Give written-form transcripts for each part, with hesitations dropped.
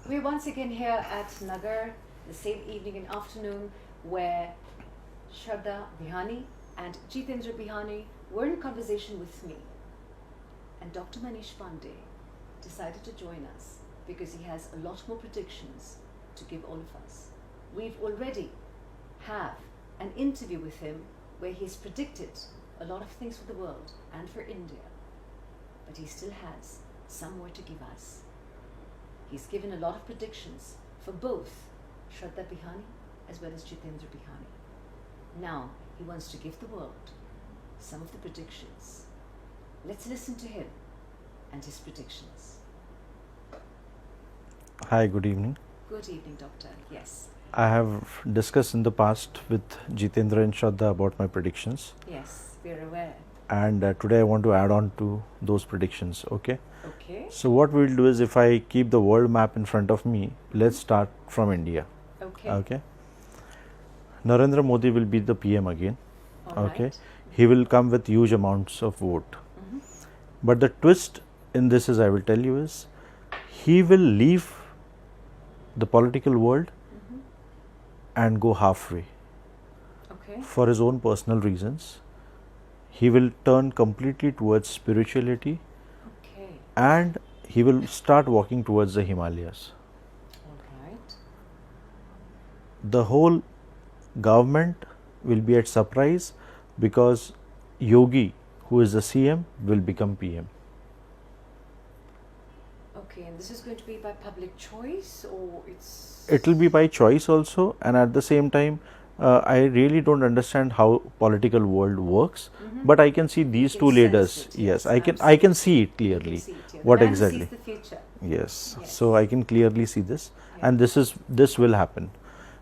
We're once again here at Nagar, the same evening and afternoon, where Shraddha Bihani and Jitendra Bihani were in conversation with me. And Dr. Manish Pande decided to join us because he has a lot more predictions to give all of us. We've already have an interview with him where he's predicted a lot of things for the world and for India. But he still has some more to give us. He's given a lot of predictions for both Shraddha Bihani as well as Jitendra Bihani. Now he wants to give the world some of the predictions. Let's listen to him and his predictions. Hi, good evening. Good evening, Doctor. Yes. I have discussed in the past with Jitendra and Shraddha about my predictions. Yes, we're aware. And today I want to add on to those predictions, okay? Okay. So what we will do is, if I keep the world map in front of me, let's start from India. Okay. Narendra Modi will be the PM again. All Okay. right. He will come with huge amounts of vote. But the twist in this is, I will tell you, is he will leave the political world and go halfway Okay. for his own personal reasons. He will turn completely towards spirituality Okay. and he will start walking towards the Himalayas. All right. The whole government will be at surprise because Yogi, who is the CM, will become PM. Okay, and this is going to be by public choice or it's... It will be by choice also, and at the same time, I really don't understand how political world works, but I can see these You two can leaders. sense it, Yes, yes, I can absolutely. see it You clearly. can see it here. What The man exactly? sees the future. Yes. Yes. So I can clearly see this, Yeah. and this will happen.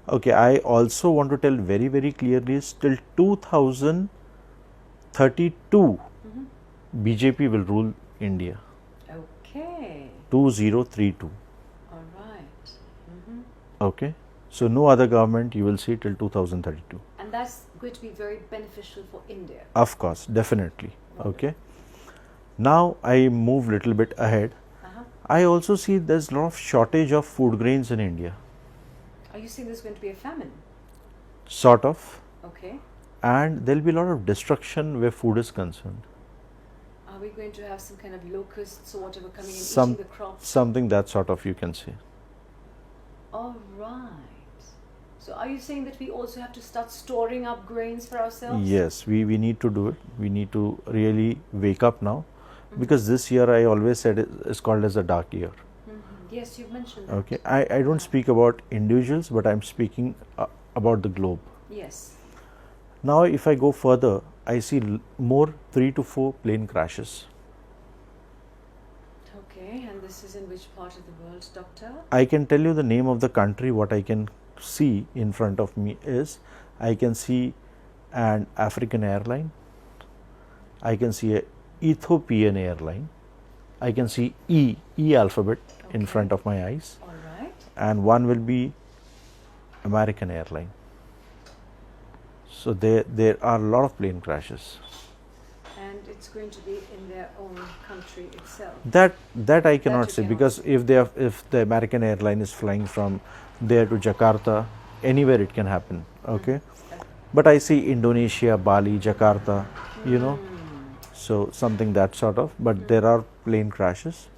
Okay, I also want to tell very, very clearly is till 2032 BJP will rule India. Okay. 2032. All right. Okay. So no other government you will see till 2032. And that's going to be very beneficial for India. Of course, definitely. Okay. Now I move little bit ahead. I also see there's a lot of shortage of food grains in India. Are you saying there's going to be a famine? Sort of. Okay. And there'll be a lot of destruction where food is concerned. Are we going to have some kind of locusts or whatever coming and Some- eating the crops? Something that sort of you can say. All right. So are you saying that we also have to start storing up grains for ourselves? Yes, we need to do it. We need to really wake up now, because this year I always said is called as a dark year. Yes, you've mentioned that. Okay, I don't speak about individuals, but I'm speaking about the globe. Yes. Now if I go further, I see more 3 to 4 plane crashes. Okay, and this is in which part of the world, Doctor? I can tell you the name of the country. What I can see in front of me is, I can see an African airline, I can see a Ethiopian airline, I can see E alphabet in Okay. front of my eyes, All right. and one will be American airline. So there are a lot of plane crashes. And it's going to be in their own country itself. That I cannot you say, cannot because say. if the American airline is flying from there to Jakarta, anywhere it can happen. Okay, but I see Indonesia, Bali, Jakarta, so something that sort of. But there are plane crashes.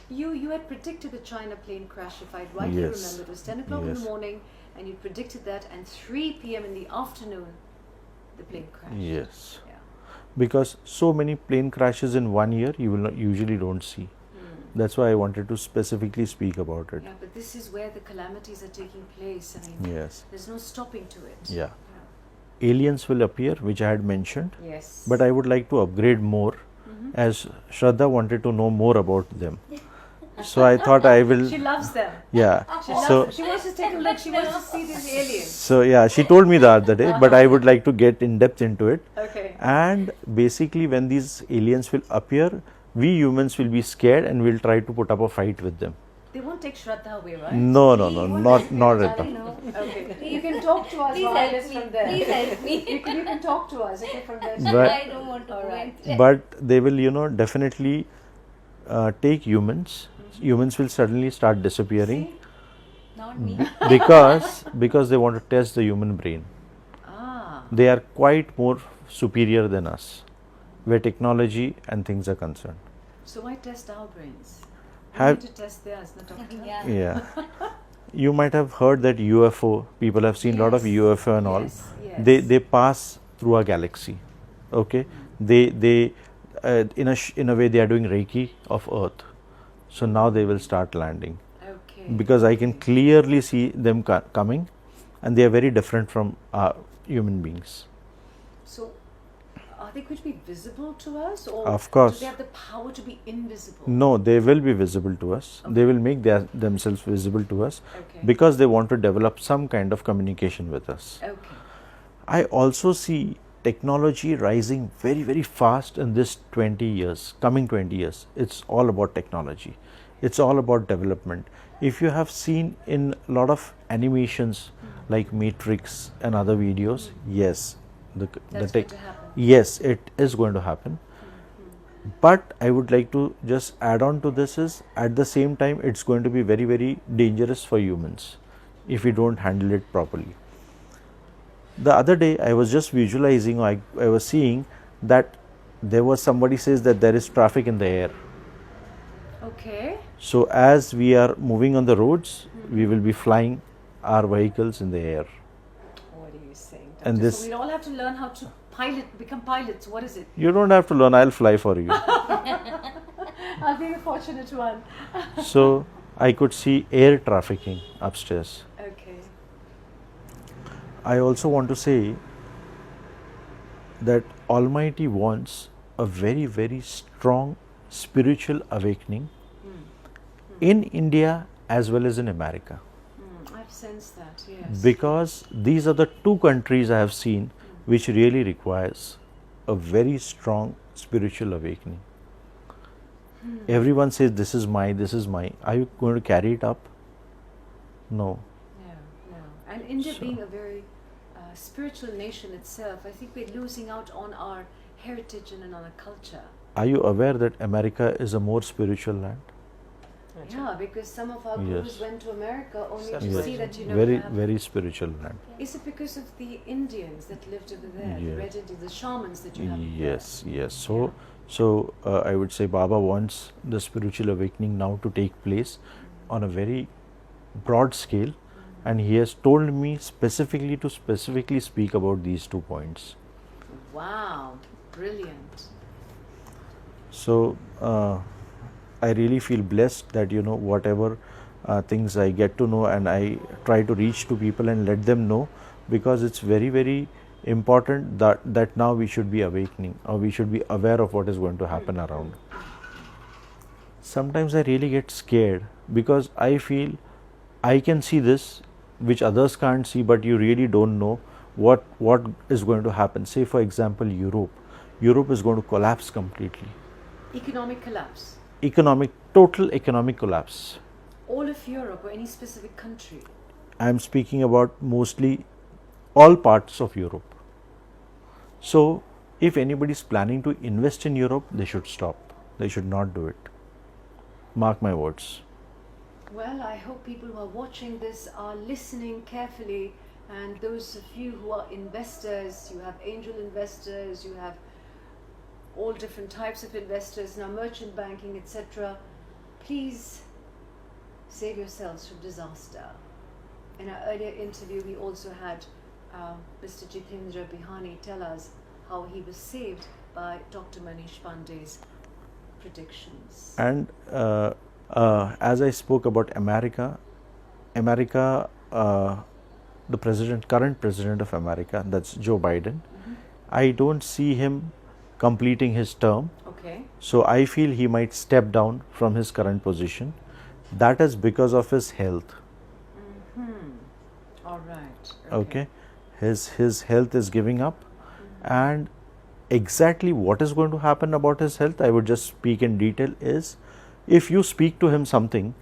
You had predicted a China plane crash, if I rightly Yes. remember. It was 10 o'clock in Yes. the morning, and you predicted that, and 3 p.m. in the afternoon, the plane crashed. Yes, Yeah. because so many plane crashes in 1 year you will not, usually don't see. That's why I wanted to specifically speak about it. Yeah, but this is where the calamities are taking place. I mean, Yes. there's no stopping to it. Yeah. Aliens will appear, which I had mentioned, Yes. but I would like to upgrade more, as Shraddha wanted to know more about them. So I thought I will. She loves them. Yeah. She loves So them. She wants to take a look. She wants to see these aliens. so yeah, she told me the other day, but I would like to get in depth into it. Okay. And basically, when these aliens will appear, we humans will be scared and we'll try to put up a fight with them. They won't take Shraddha away, right? No, not at all. Okay. You can talk to us Please while help it's me. from there. Please help me. You can talk to us, okay, from there. But- I don't want to All go right. in. But they will, definitely take humans. humans will suddenly start disappearing. See? Not me. because they want to test the human brain. Ah. They are quite more superior than us where technology and things are concerned. So why test our brains? We Have- need to test theirs, not doctor. Yeah. Yeah. You might have heard that UFO, people have seen a lot of Yes. UFO and all. Yes, yes. They pass through a galaxy. Okay? They in a way they are doing Reiki of Earth. So now they will start landing. Okay. Because I can clearly see them coming, and they are very different from human beings. So, are they going to be visible to us, or Of course. do they have the power to be invisible? No, they will be visible to us. Okay. They will make themselves visible to us Okay. because they want to develop some kind of communication with us. Okay. I also see technology rising very, very fast in this 20 years, coming 20 years. It's all about technology. It's all about development. If you have seen in a lot of animations like Matrix and other videos, yes, That's going to happen. yes, it is going to happen. But I would like to just add on to this is at the same time it's going to be very, very dangerous for humans if we don't handle it properly. The other day I was just visualizing, I was seeing that there was somebody says that there is traffic in the air. Okay. So as we are moving on the roads, we will be flying our vehicles in the air. What are you saying, doctor? And this- So we all have to learn how to become pilots. What is it? You don't have to learn, I'll fly for you. I'll be the fortunate one. So I could see air trafficking upstairs. Okay. I also want to say that Almighty wants a very, very strong spiritual awakening in India as well as in America. I've sensed that, yes. Because these are the two countries I have seen which really requires a very strong spiritual awakening. Everyone says this is my. Are you going to carry it up? No. No. And India being a very spiritual nation itself, I think we're losing out on our heritage and on our culture. Are you aware that America is a more spiritual land? Yeah, because some of our Yes. gurus went to America only to Yes. see that, Very, we have- very spiritual land. Is it because of the Indians that lived over there, the Yes. Red Indians, the shamans that you have? over Yes, yes. Yeah. So I would say Baba wants the spiritual awakening now to take place on a very broad scale, and he has told me specifically to speak about these 2 points. there? Wow, brilliant. So I really feel blessed that whatever things I get to know, and I try to reach to people and let them know, because it's very, very important that now we should be awakening, or we should be aware of what is going to happen around. Sometimes I really get scared because I feel I can see this which others can't see, but you really don't know what is going to happen. Say for example Europe is going to collapse completely. Economic collapse. Total economic collapse. All of Europe or any specific country? I am speaking about mostly all parts of Europe. So if anybody is planning to invest in Europe, they should stop. They should not do it. Mark my words. Well, I hope people who are watching this are listening carefully, and those of you who are investors, you have angel investors, you have all different types of investors, now merchant banking, etc. Please save yourselves from disaster. In our earlier interview, we also had Mr. Jitendra Bihani tell us how he was saved by Dr. Manish Pande's predictions. And as I spoke about America, the current president of America, that's Joe Biden, I don't see him completing his term. Okay. So I feel he might step down from his current position. That is because of his health. All right. Okay. His health is giving up, and exactly what is going to happen about his health, I would just speak in detail, is if you speak to him something,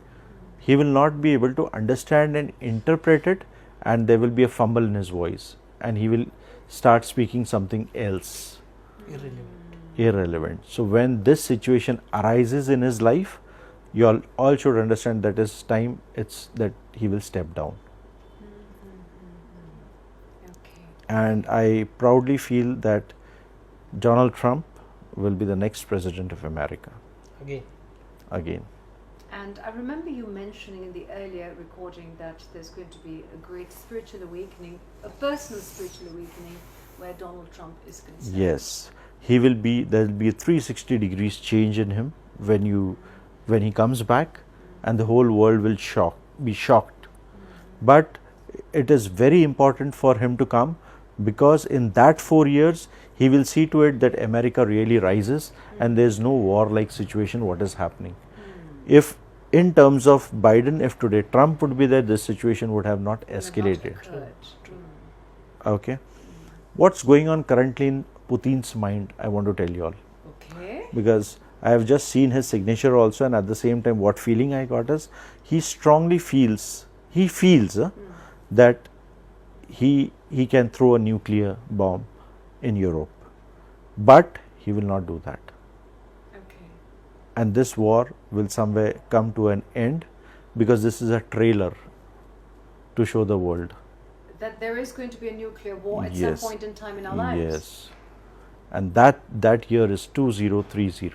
he will not be able to understand and interpret it, and there will be a fumble in his voice, and he will start speaking something else. Irrelevant. So when this situation arises in his life, you all should understand that it's time, it's that he will step down. Okay. And I proudly feel that Donald Trump will be the next president of America again. And I remember you mentioning in the earlier recording that there's going to be a great spiritual awakening, a personal spiritual awakening, where Donald Trump is concerned. Yes, he will be. There will be a 360 degrees change in him when he comes back, and the whole world will be shocked. But it is very important for him to come, because in that 4 years he will see to it that America really rises and there is no war-like situation what is happening. If in terms of Biden, if today Trump would be there, this situation would have not escalated. Okay. What's going on currently in Putin's mind, I want to tell you all. Okay. Because I have just seen his signature also, and at the same time what feeling I got is he strongly feels, that he can throw a nuclear bomb in Europe. But he will not do that. Okay. And this war will somewhere come to an end, because this is a trailer to show the world that there is going to be a nuclear war at Yes. some point in time in our lives. Yes. And that year is 2030.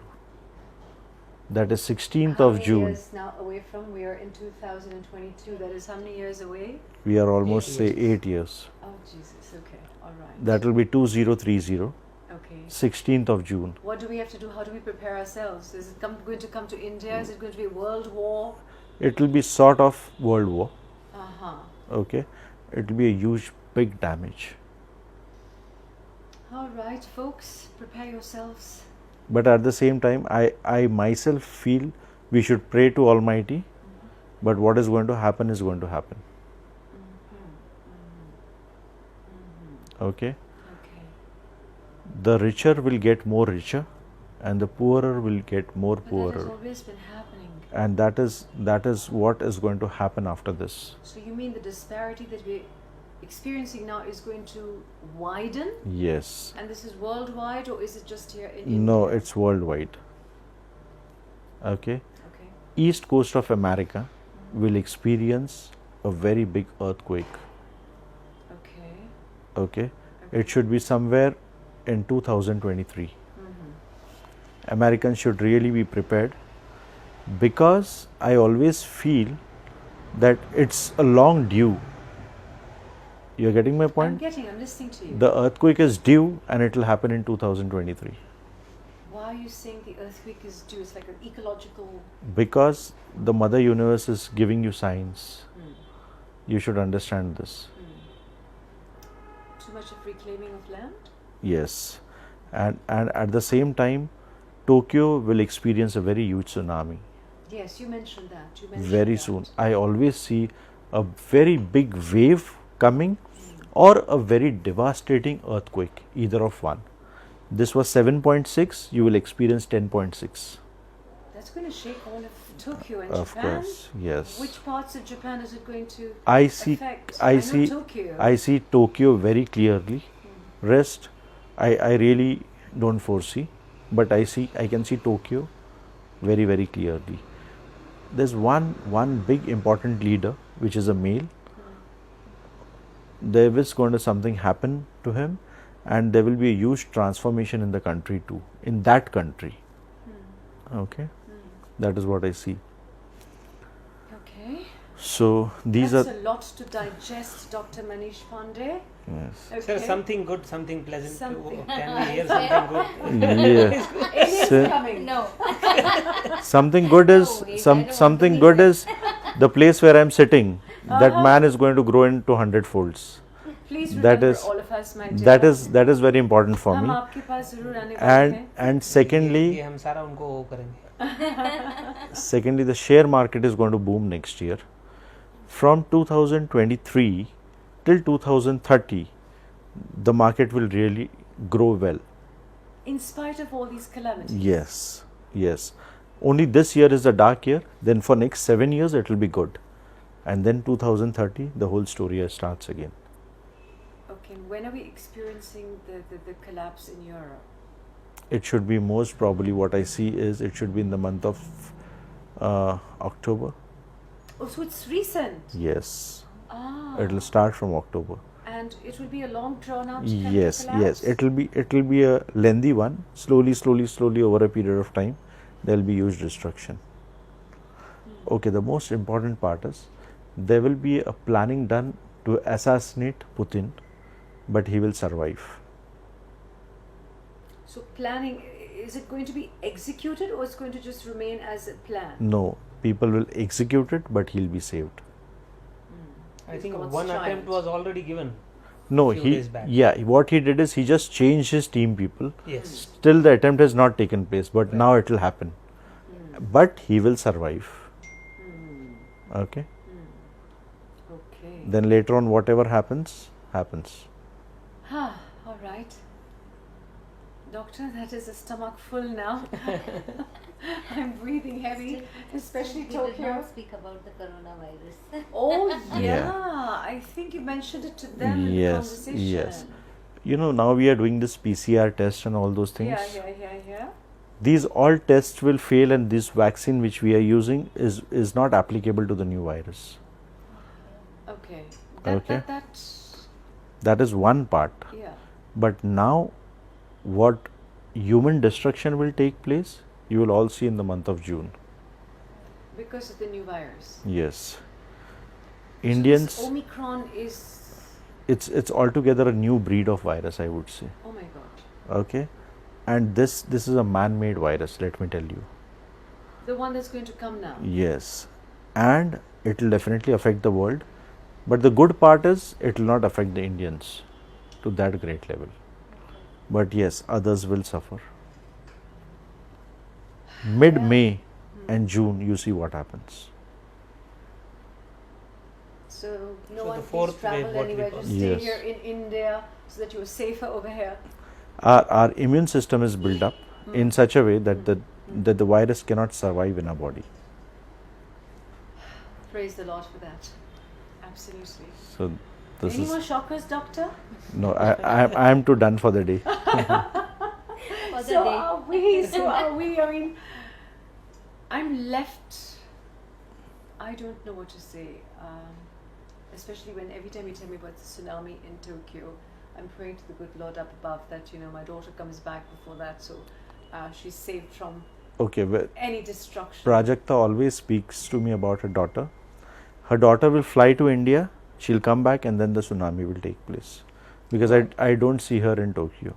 That is 16th How of many June. years now away from? We are in 2022. That is how many years away? We are almost 8 years. Oh Jesus. Okay. All right. That will be 2030, Okay. 16th of June. What do we have to do? How do we prepare ourselves? Is it going to come to India? Is it going to be a world war? It will be sort of world war. Uh-huh. Okay. It will be a huge, big damage. All right, folks, prepare yourselves. But at the same time, I myself feel we should pray to Almighty. But what is going to happen is going to happen. Okay. Okay. The richer will get more richer, and the poorer will get more But that poorer. has always been happening. And that is what is going to happen after this. So you mean the disparity that we're experiencing now is going to widen? Yes. And this is worldwide, or is it just here in India? No, it's worldwide. Okay. Okay. East coast of America will experience a very big earthquake. Okay. Okay. It should be somewhere in 2023. Americans should really be prepared, because I always feel that it's a long due. You're getting my point? I'm listening to you. The earthquake is due and it will happen in 2023. Why are you saying the earthquake is due? It's like an ecological... Because the Mother Universe is giving you signs. You should understand this. Too much of reclaiming of land? Yes. And at the same time, Tokyo will experience a very huge tsunami. Yes, you mentioned that. Very soon. I always see a very big wave coming, or a very devastating earthquake, either of one. This was 7.6, you will experience 10.6. That's going to shake all of Tokyo and Of Japan? course, yes. Which parts of Japan is it going to affect? I see Tokyo very clearly. Rest, I really don't foresee, but I can see Tokyo very, very clearly. There's one big important leader, which is a male. There is going to something happen to him, and there will be a huge transformation in the country too, in that country. Okay, that is what I see. Okay. So these That's are a lot to digest, Dr. Manish Pande. yes. Okay. Sir, something good, something pleasant. Something. Can we hear something good? Yeah. It is So- coming. No. Something good is No, wait, I don't something believe good it. is the place where I'm sitting. That man is going to grow into 100 folds. Please That remember is- all of us, my dear. That is very important for हम me. आपके पास जरूर आने वाले हैं. And secondly, ये हम सारा उनको वो करेंगे. Secondly, the share market is going to boom next year. From 2023 till 2030, the market will really grow well. In spite of all these calamities. Yes, yes. Only this year is the dark year. Then for next 7 years, it will be good. And then 2030, the whole story starts again. Okay, when are we experiencing the collapse in Europe? It should be most probably, what I see is, it should be in the month of October. Oh, so it's recent. Yes. Ah. It'll start from October. And it will be a long drawn out Yes, chemical yes. collapse? It'll be a lengthy one. Slowly over a period of time, there'll be huge destruction. Okay, the most important part is there will be a planning done to assassinate Putin, but he will survive. So planning, is it going to be executed or it's going to just remain as a plan? No, people will execute it, but he'll be saved. I think God's one child. attempt was already given. No, Few days back. what he did is he just changed his team people. Yes. Still, the attempt has not taken place, but now it will happen. But he will survive. Okay. Okay. Then later on, whatever happens, happens. All right. Doctor, that is a stomach full now. I'm breathing heavy, especially We did Tokyo. not speak about the coronavirus. Oh yeah. Yeah. I think you mentioned it to them in the Yes, conversation. yes. You know, now we are doing this PCR test and all those things. Yeah. These all tests will fail, and this vaccine which we are using is not applicable to the new virus. Okay. Okay. That That is one part. yeah. But now, what human destruction will take place, you will all see in the month of June. Because of the new virus. Yes. So Indians, this Omicron is, it's altogether a new breed of virus, I would say. oh my god. Okay. And this is a man-made virus, let me tell you. The one that's going to come now. Yes. And it will definitely affect the world. But the good part is it will not affect the Indians to that great level. But yes, others will suffer. Mid-May and June, you see what happens. So no So one the please fourth travel wave, what we anywhere. call Just it. stay Yes. here in India so that you are safer over here. Our immune system is built up in such a way that the virus cannot survive in our body. Praise the Lord for that. Absolutely. So this Any is more shockers, doctor? no. I am too done for the day. For the So day. are we. So are we. I mean, I'm left. I don't know what to say. Especially when every time you tell me about the tsunami in Tokyo, I'm praying to the good Lord up above that my daughter comes back before that, so she's saved from Okay, well, any destruction. Prajakta always speaks to me about her daughter. Her daughter will fly to India, she'll come back, and then the tsunami will take place. Because I don't see her in Tokyo.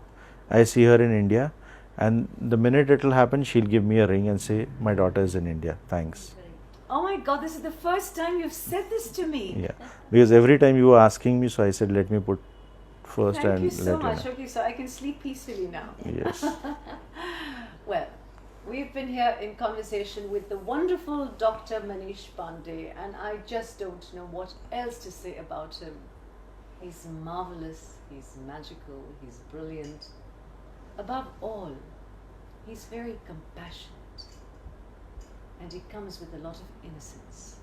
I see her in India, and the minute it will happen, she'll give me a ring and say, "My daughter is in India. Thanks." Oh my God, this is the first time you've said this to me. Yeah, because every time you were asking me, so I said, "Let me put first Thank and you so let much. you know." Okay, so I can sleep peacefully now. Yes. Well, we've been here in conversation with the wonderful Dr. Manish Pande, and I just don't know what else to say about him. He's marvelous, he's magical, he's brilliant. Above all, he's very compassionate, and he comes with a lot of innocence.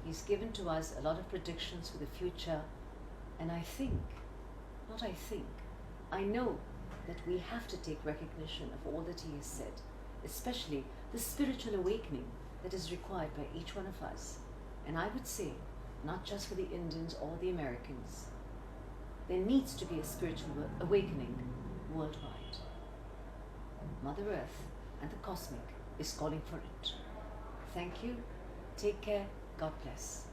He's given to us a lot of predictions for the future, and I know that we have to take recognition of all that he has said, especially the spiritual awakening that is required by each one of us. And I would say, not just for the Indians or the Americans, there needs to be a spiritual awakening worldwide. Mother Earth and the cosmic is calling for it. Thank you. Take care. God bless.